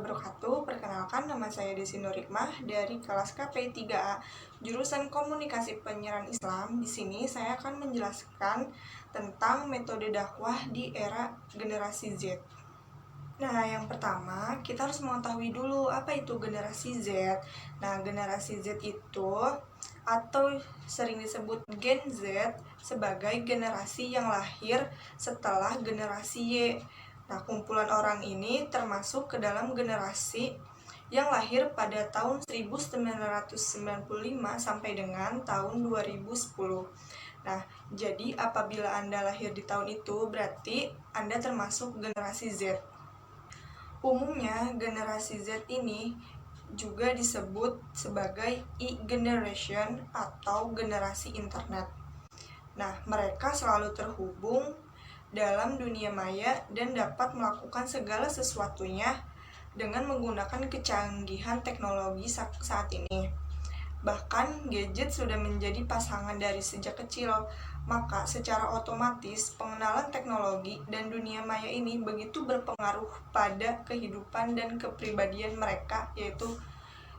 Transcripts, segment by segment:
wabarakatuh. Perkenalkan, nama saya Desi Nurhikmah dari kelas KP 3A, jurusan Komunikasi Penyiaran Islam. Di sini saya akan menjelaskan tentang metode dakwah di era generasi Z. Nah, yang pertama, kita harus mengetahui dulu apa itu generasi Z. Nah, generasi Z itu atau sering disebut Gen Z sebagai generasi yang lahir setelah generasi Y. Nah, kumpulan orang ini termasuk ke dalam generasi yang lahir pada tahun 1995 sampai dengan tahun 2010. Nah, jadi apabila Anda lahir di tahun itu, berarti Anda termasuk generasi Z. Umumnya, generasi Z ini juga disebut sebagai E-generation atau generasi internet. Nah, mereka selalu terhubung dalam dunia maya dan dapat melakukan segala sesuatunya dengan menggunakan kecanggihan teknologi saat ini. Bahkan gadget sudah menjadi pasangan dari sejak kecil, maka secara otomatis pengenalan teknologi dan dunia maya ini begitu berpengaruh pada kehidupan dan kepribadian mereka, yaitu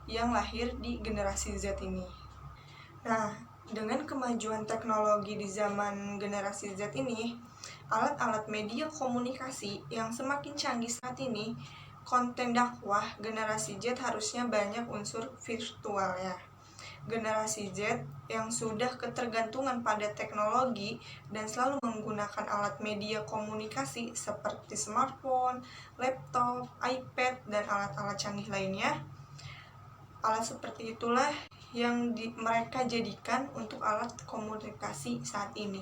yang lahir di generasi Z ini. Nah, dengan kemajuan teknologi di zaman generasi Z ini, alat-alat media komunikasi yang semakin canggih saat ini, konten dakwah generasi Z harusnya banyak unsur virtualnya. Generasi Z yang sudah ketergantungan pada teknologi dan selalu menggunakan alat media komunikasi seperti smartphone, laptop, iPad, dan alat-alat canggih lainnya. Alat seperti itulah yang mereka jadikan untuk alat komunikasi saat ini.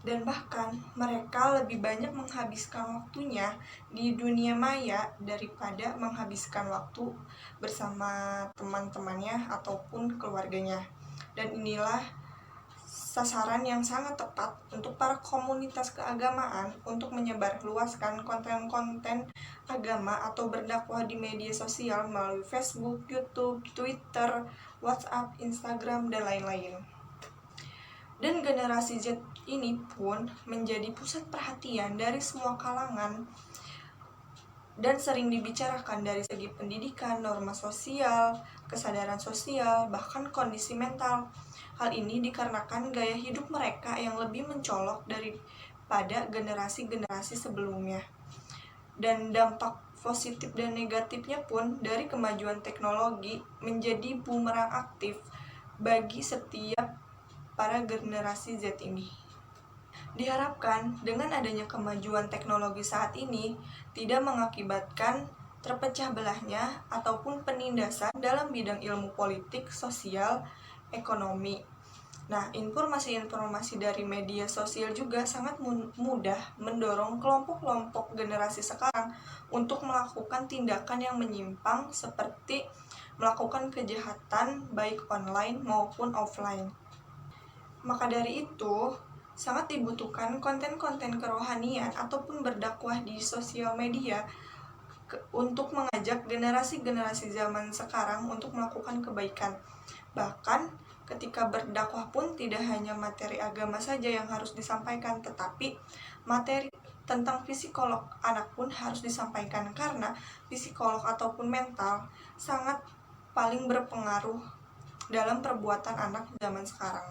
Dan bahkan mereka lebih banyak menghabiskan waktunya di dunia maya daripada menghabiskan waktu bersama teman-temannya ataupun keluarganya. Dan inilah sasaran yang sangat tepat untuk para komunitas keagamaan untuk menyebarluaskan konten-konten agama atau berdakwah di media sosial melalui Facebook, YouTube, Twitter, WhatsApp, Instagram, dan lain-lain. Dan generasi Z ini pun menjadi pusat perhatian dari semua kalangan dan sering dibicarakan dari segi pendidikan, norma sosial, kesadaran sosial, bahkan kondisi mental. Hal ini dikarenakan gaya hidup mereka yang lebih mencolok daripada generasi-generasi sebelumnya. Dan dampak positif dan negatifnya pun dari kemajuan teknologi menjadi bumerang aktif bagi setiap para generasi Z ini. Diharapkan dengan adanya kemajuan teknologi saat ini tidak mengakibatkan terpecah belahnya ataupun penindasan dalam bidang ilmu politik, sosial, ekonomi. Nah, informasi-informasi dari media sosial juga sangat mudah mendorong kelompok-kelompok generasi sekarang untuk melakukan tindakan yang menyimpang seperti melakukan kejahatan baik online maupun offline. Maka dari itu, sangat dibutuhkan konten-konten kerohanian ataupun berdakwah di sosial media untuk mengajak generasi-generasi zaman sekarang untuk melakukan kebaikan. Bahkan ketika berdakwah pun tidak hanya materi agama saja yang harus disampaikan, tetapi materi tentang psikolog anak pun harus disampaikan, karena psikolog ataupun mental sangat paling berpengaruh dalam perbuatan anak zaman sekarang.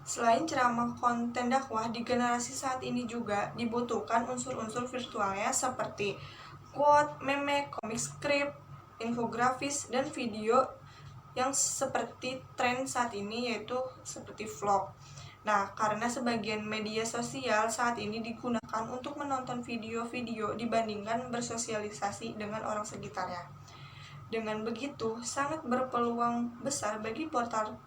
Selain ceramah konten dakwah, di generasi saat ini juga dibutuhkan unsur-unsur virtualnya seperti quote, meme, komik strip, infografis, dan video yang seperti tren saat ini, yaitu seperti vlog. Nah, karena sebagian media sosial saat ini digunakan untuk menonton video-video dibandingkan bersosialisasi dengan orang sekitarnya. Dengan begitu, sangat berpeluang besar bagi portal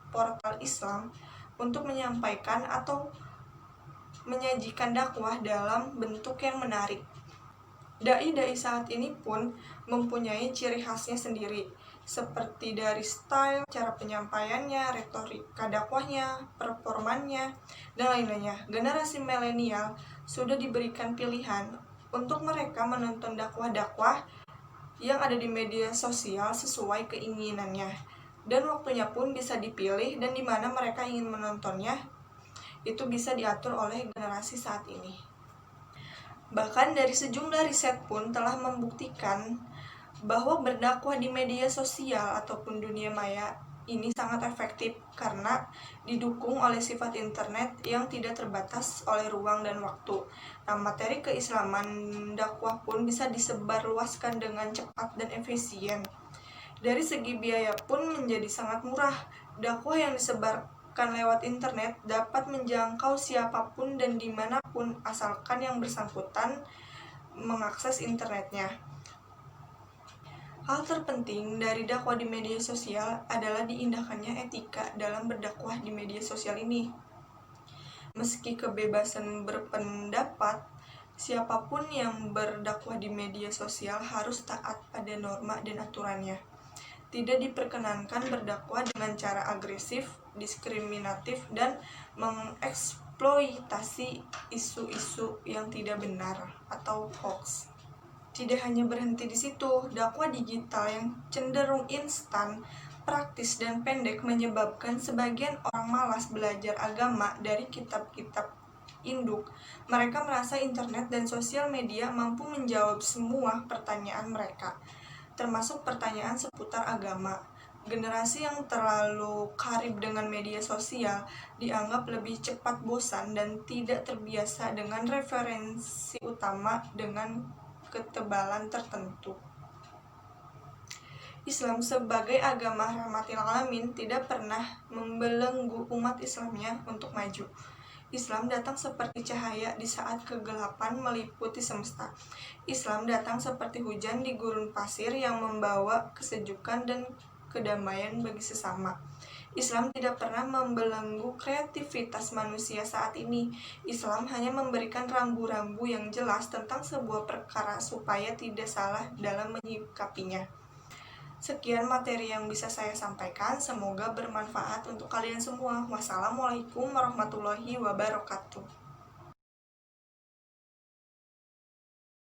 Islam untuk menyampaikan atau menyajikan dakwah dalam bentuk yang menarik. Dai-dai saat ini pun mempunyai ciri khasnya sendiri, seperti dari style, cara penyampaiannya, retorika dakwahnya, performannya, dan lain-lainnya. Generasi milenial sudah diberikan pilihan untuk mereka menonton dakwah-dakwah yang ada di media sosial sesuai keinginannya. Dan waktunya pun bisa dipilih, dan di mana mereka ingin menontonnya itu bisa diatur oleh generasi saat ini. Bahkan dari sejumlah riset pun telah membuktikan bahwa berdakwah di media sosial ataupun dunia maya ini sangat efektif karena didukung oleh sifat internet yang tidak terbatas oleh ruang dan waktu. Nah, materi keislaman dakwah pun bisa disebarluaskan dengan cepat dan efisien. Dari segi biaya pun menjadi sangat murah. Dakwah yang disebarkan lewat internet dapat menjangkau siapapun dan dimanapun asalkan yang bersangkutan mengakses internetnya. Hal terpenting dari dakwah di media sosial adalah diindahkannya etika dalam berdakwah di media sosial ini. Meski kebebasan berpendapat, siapapun yang berdakwah di media sosial harus taat pada norma dan aturannya. Tidak diperkenankan berdakwah dengan cara agresif, diskriminatif, dan mengeksploitasi isu-isu yang tidak benar atau hoax. Tidak hanya berhenti di situ, dakwah digital yang cenderung instan, praktis, dan pendek menyebabkan sebagian orang malas belajar agama dari kitab-kitab induk. Mereka merasa internet dan sosial media mampu menjawab semua pertanyaan mereka, termasuk pertanyaan seputar agama. Generasi yang terlalu karib dengan media sosial dianggap lebih cepat bosan dan tidak terbiasa dengan referensi utama dengan ketebalan tertentu. Islam sebagai agama rahmatil alamin tidak pernah membelenggu umat Islamnya untuk maju. Islam datang seperti cahaya di saat kegelapan meliputi semesta. Islam datang seperti hujan di gurun pasir yang membawa kesejukan dan kedamaian bagi sesama. Islam tidak pernah membelenggu kreativitas manusia saat ini. Islam hanya memberikan rambu-rambu yang jelas tentang sebuah perkara supaya tidak salah dalam menyikapinya. Sekian materi yang bisa saya sampaikan, semoga bermanfaat untuk kalian semua. Wassalamualaikum warahmatullahi wabarakatuh.